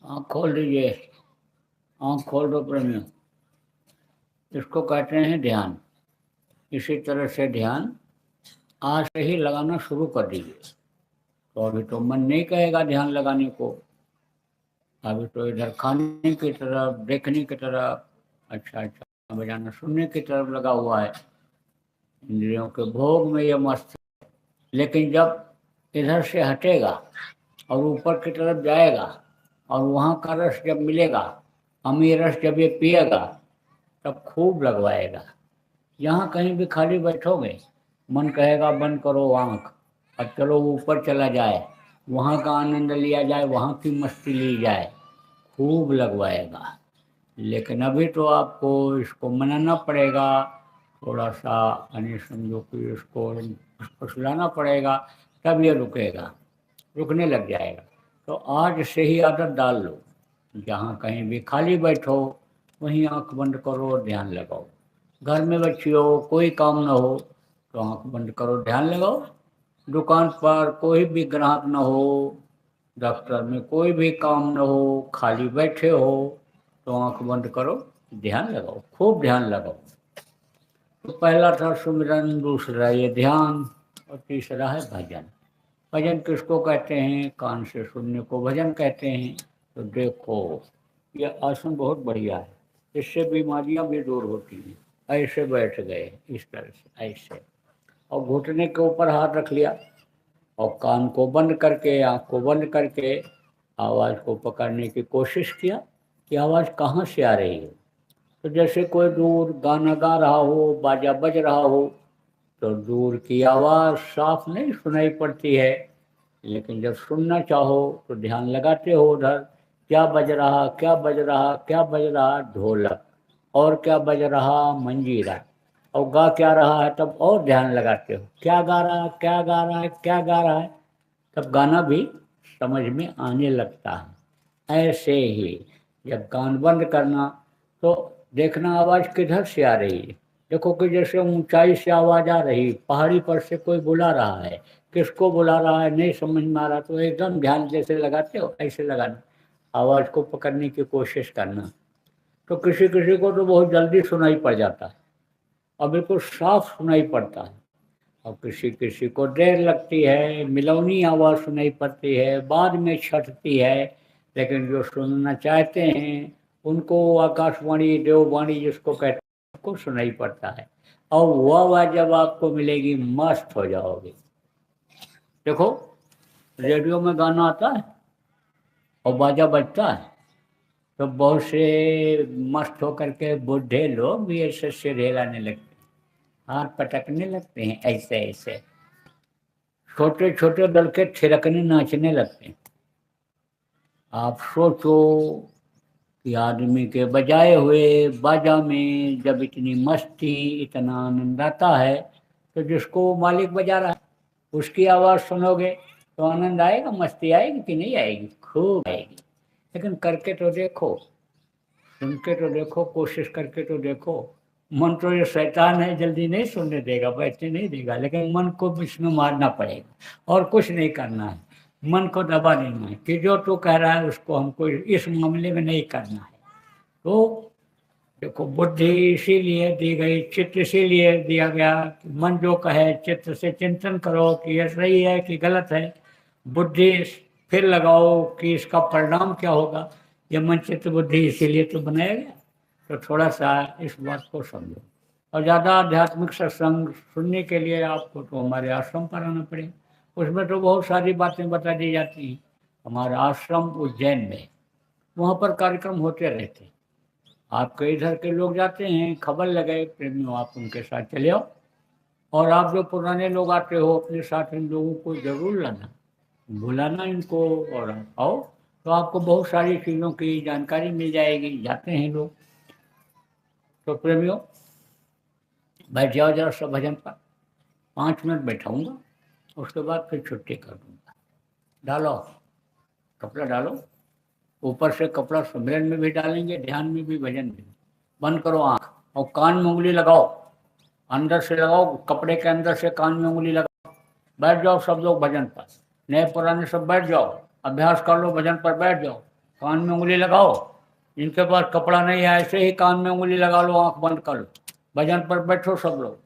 आँख खोल दीजिए, आँख खोल दो प्रेमियों। इसको कहते हैं ध्यान। इसी तरह से ध्यान आज से ही लगाना शुरू कर दीजिए। तो अभी तो मन नहीं कहेगा ध्यान लगाने को, अभी तो इधर खाने की तरफ, देखने की तरफ, अच्छा अच्छा बजाना सुनने की तरफ लगा हुआ है। इंद्रियों के भोग में ये मस्त है। लेकिन जब इधर से हटेगा और ऊपर की तरफ जाएगा और वहाँ का रस जब मिलेगा, अमीर रस जब ये पिएगा, तब खूब लगवाएगा। यहाँ कहीं भी खाली बैठोगे, मन कहेगा बंद करो आँख, अब चलो ऊपर चला जाए, वहाँ का आनंद लिया जाए, वहाँ की मस्ती ली जाए, खूब लगवाएगा। लेकिन अभी तो आपको इसको मनाना पड़ेगा, थोड़ा सा यानी समझो कि इसको सुलाना पड़ेगा, तब ये रुकेगा, रुकने लग जाएगा। तो आज से ही आदत डाल लो, जहाँ कहीं भी खाली बैठो वहीं आंख बंद करो, ध्यान लगाओ। घर में बच्ची हो, कोई काम ना हो, तो आंख बंद करो, ध्यान लगाओ। दुकान पर कोई भी ग्राहक ना हो, दफ्तर में कोई भी काम ना हो, खाली बैठे हो, तो आंख बंद करो, ध्यान लगाओ, खूब ध्यान लगाओ। तो पहला था सुमिरन, दूसरा ये ध्यान, और तीसरा है भजन। भजन किसको कहते हैं? कान से सुनने को भजन कहते हैं। तो देखो, ये आसन बहुत बढ़िया है, इससे बीमारियां भी दूर होती हैं। ऐसे बैठ गए इस तरह से, ऐसे, और घुटने के ऊपर हाथ रख लिया और कान को बंद करके, आँख को बंद करके आवाज़ को पकड़ने की कोशिश किया कि आवाज़ कहाँ से आ रही है। तो जैसे कोई दूर गाना गा रहा हो, बाजा बज रहा हो, तो दूर की आवाज़ साफ नहीं सुनाई पड़ती है। लेकिन जब सुनना चाहो तो ध्यान लगाते हो उधर, क्या बज रहा, क्या बज रहा, क्या बज रहा? ढोलक। और क्या बज रहा? मंजीरा। और गा क्या रहा है? तब और ध्यान लगाते हो, क्या गा रहा है, क्या गा रहा है, क्या गा रहा है? तब गाना भी समझ में आने लगता है। ऐसे ही जब कान बंद करना, तो देखना आवाज़ किधर से आ रही है। देखो कि जैसे ऊंचाई से आवाज़ आ रही, पहाड़ी पर से कोई बुला रहा है, किसको बुला रहा है नहीं समझ में आ रहा, तो एकदम ध्यान जैसे लगाते हो ऐसे लगाना, आवाज़ को पकड़ने की कोशिश करना। तो किसी किसी को तो बहुत जल्दी सुनाई पड़ जाता है और बिल्कुल साफ सुनाई पड़ता है, और किसी किसी को देर लगती है, मिलौनी आवाज़ सुनाई पड़ती है, बाद में छटती है। लेकिन जो सुनना चाहते हैं उनको आकाशवाणी, देववाणी जिसको कहते हैं, उनको सुनाई पड़ता है। और वह आवाज़ जब आपको मिलेगी, मस्त हो जाओगे। देखो, रेडियो में गाना आता है और बाजा बजता है, तो बहुत से मस्त होकर के बूढ़े लोग भी ऐसे सिर हिलाने लगते हैं, हाथ पटकने लगते हैं, ऐसे ऐसे छोटे छोटे लड़के थिरकने नाचने लगते हैं। आप सोचो कि आदमी के बजाए हुए बाजा में जब इतनी मस्ती, इतना आनंद आता है, तो जिसको मालिक बजा रहा है उसकी आवाज़ सुनोगे तो आनंद आएगा, मस्ती आएगी कि नहीं आएगी? खूब आएगी। लेकिन करके तो देखो, सुन के तो देखो, कोशिश करके तो देखो। मन तो ये शैतान है, जल्दी नहीं सुनने देगा, बैठने नहीं देगा, लेकिन मन को इसमें मारना पड़ेगा और कुछ नहीं करना है। मन को दबा देना है कि जो तू कह रहा है उसको हमको इस मामले में नहीं करना है। तो देखो, बुद्धि इसीलिए दी गई, चित्त इसीलिए दिया गया कि मन जो कहे चित्त से चिंतन करो कि ये सही है कि गलत है। बुद्धि फिर लगाओ कि इसका परिणाम क्या होगा। ये मन चित्त बुद्धि इसीलिए तो बनाया गया। तो थोड़ा सा इस बात को समझो। और ज़्यादा आध्यात्मिक सत्संग सुनने के लिए आपको तो हमारे आश्रम पर आना पड़ेगा। उसमें तो बहुत सारी बातें बता दी जाती हैं। हमारा आश्रम उज्जैन में, वहाँ पर कार्यक्रम होते रहते हैं। आपके इधर के लोग जाते हैं, खबर लगे प्रेमियों, आप उनके साथ चले आओ। और आप जो पुराने लोग आते हो अपने साथ, इन लोगों को जरूर लाना, बुलाना इनको, और आप आओ तो आपको बहुत सारी चीज़ों की जानकारी मिल जाएगी। जाते हैं लोग। तो प्रेमियों, बैठ जाओ जरा सब भजन पर। 5 मिनट बैठाऊंगा, उसके बाद फिर छुट्टी कर दूंगा। डालो कपड़ा, डालो ऊपर से कपड़ा। सुमिरन में भी डालेंगे, ध्यान में भी, भजन में भी। बंद करो आँख और कान में उंगली लगाओ। अंदर से लगाओ, कपड़े के अंदर से कान में उंगली लगाओ। बैठ जाओ सब लोग भजन पर। नए पुराने सब बैठ जाओ, अभ्यास कर लो, भजन पर बैठ जाओ। कान में उंगली लगाओ। जिनके पास कपड़ा नहीं है ऐसे ही कान में उंगली लगा लो, आंख बंद कर लो। भजन पर बैठो सब लोग।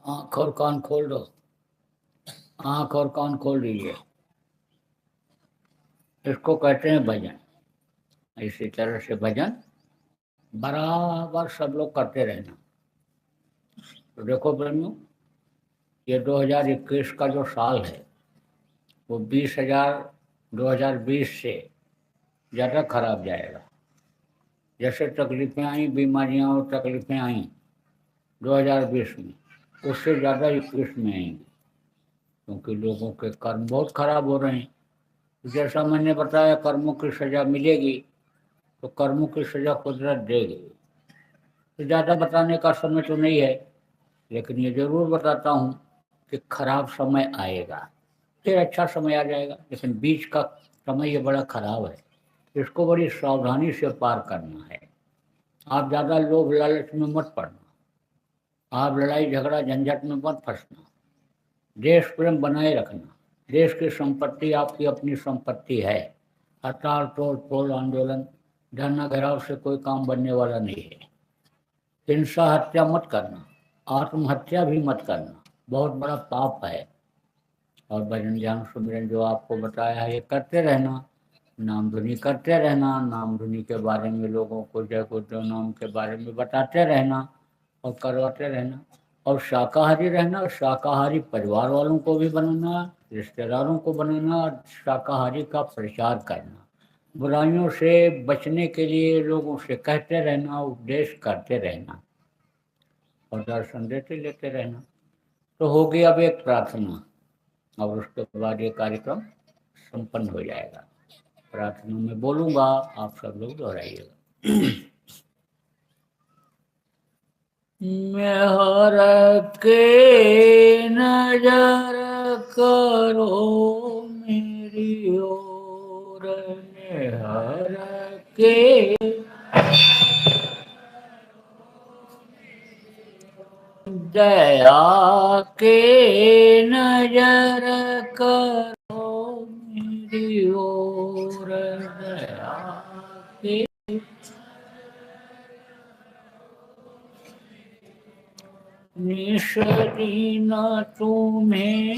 आँख और कान खोल दो, आँख और कान खोल दीजिए। इसको कहते हैं भजन। इसी तरह से भजन बराबर सब लोग करते रहना। तो देखो प्रेमियों, ये 2021 का जो साल है वो 2020 से ज़्यादा खराब जाएगा। जैसे तकलीफ़ें आई, बीमारियां और तकलीफ़ें आई 2020 में, उससे ज़्यादा 21 में आएंगी, क्योंकि लोगों के कर्म बहुत खराब हो रहे हैं। जैसा मैंने बताया, कर्मों की सज़ा मिलेगी तो कर्मों की सज़ा कुदरत देगी। तो ज़्यादा बताने का समय तो नहीं है, लेकिन ये ज़रूर बताता हूँ कि खराब समय आएगा, फिर अच्छा समय आ जाएगा, लेकिन बीच का समय ये बड़ा खराब है। इसको बड़ी सावधानी से पार करना है। आप ज़्यादा लोभ लालच में मत पड़ना, आप लड़ाई झगड़ा झंझट में मत फंसना, देश प्रेम बनाए रखना। देश की संपत्ति आपकी अपनी संपत्ति है। हड़ताल तोड़ फोड़ आंदोलन धरना घेराव से कोई काम बनने वाला नहीं है। हिंसा हत्या मत करना, आत्महत्या भी मत करना, बहुत बड़ा पाप है। और भजन ध्यान सुमिरन जो आपको बताया है, ये करते रहना, नाम धुनी करते रहना, नाम धुनी के बारे में लोगों को जय गुरुदेव नाम के बारे में बताते रहना और करवाते रहना। और शाकाहारी रहना, शाकाहारी परिवार वालों को भी बनाना, रिश्तेदारों को बनाना, और शाकाहारी का प्रचार करना। बुराइयों से बचने के लिए लोगों से कहते रहना, उपदेश करते रहना और दर्शन देते लेते रहना। तो होगी अब एक प्रार्थना और उसके बाद ये कार्यक्रम संपन्न हो जाएगा। प्रार्थना में बोलूँगा, आप सब लोग दोहराइएगा। मेहर के नजर करो मेरी ओर, मेहर के दया के नजर करो मेरी ओर, दया के निश दिन तुम्हें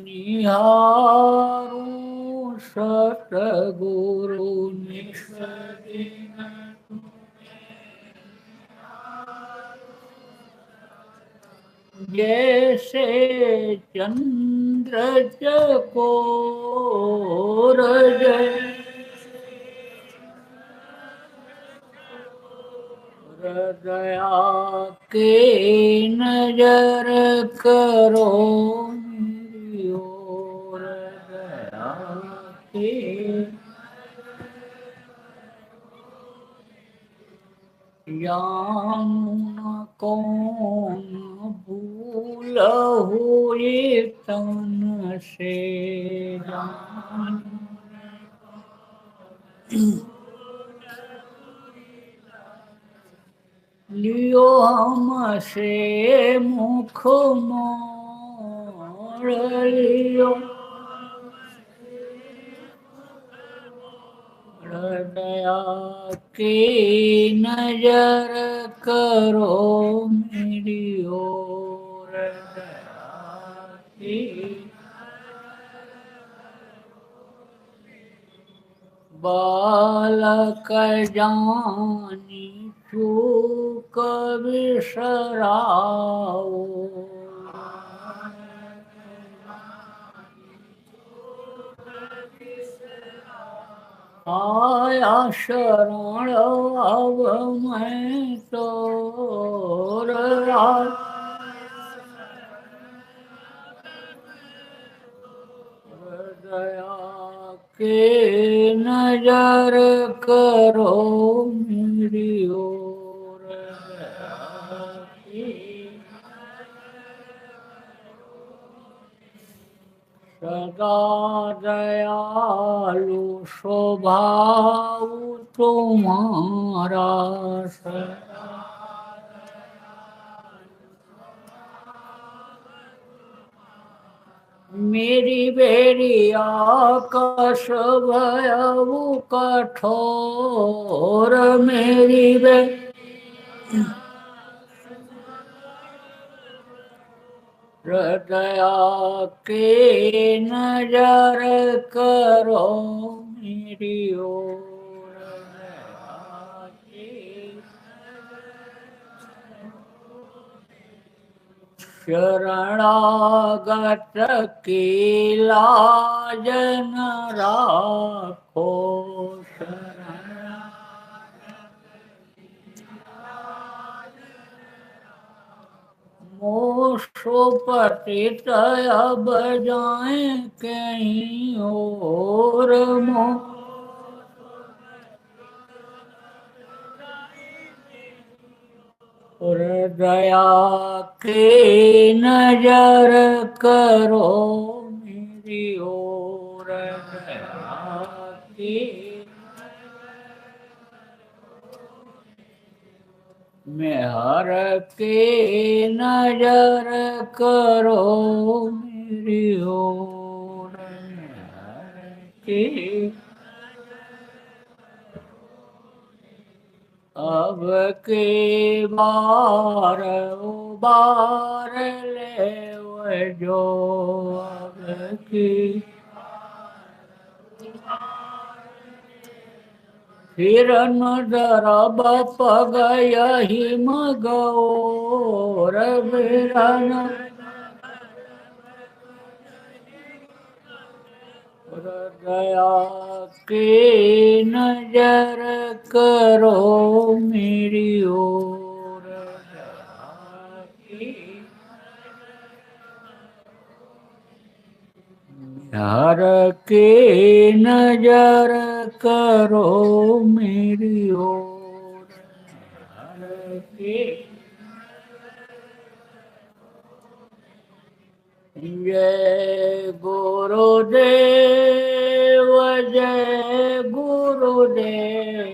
निहारूं सतगुरु, निश दिन जैसे चंद्र चकोर, दया के नजर करो मेरी ओर, दया के जानू न कौन भूलहु ये तन से जानू लियो हमसे मुख मोड़ लियो दया की नजर करो मेरी ओर दया की बालक जानी चूक बिसराओ आया शरण अब मैं तोर दया के नजर करो मेरी ओर सदा दयालु स्वभाव तुम्हारा सदा मेरी बेरी आकाश भयउ कठोर मेरी बे दया के नजर करो मेरी ओर शरणागत की लाज न राखो मोक्षो पतित अब जाए कहीं और दया के नजर करो मेरी ओर दया की मेहर के नजर करो मेरी ओर की अब के बार उबार ले जो अब की फिर नदरब पग यही मगोर बिरन दया के नजर करो मेरी ओर हर के नजर करो मेरी ओर हर के जय गुरुदेव जय गुरुदेव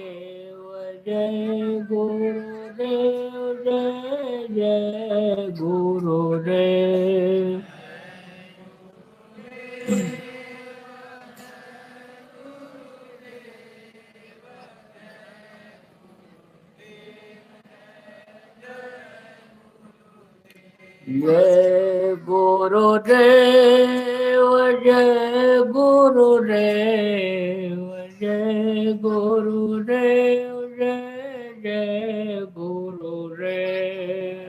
जय गुरुदेव जय जय गुरुदेव जय गुरुदेव जय गुरुदेव जय गुरुदेव जय जय गुरुदेव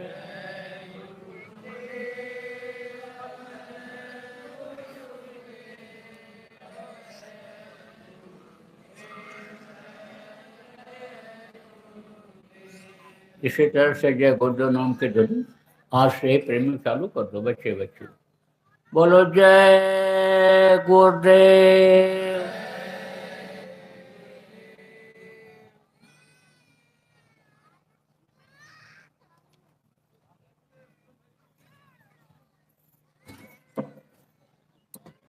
इसी तरह से जय गुरुदेव नाम के जरूर आज से प्रेम चालू कर दो बच्चे बच्चे बोलो जय गुरुदेव।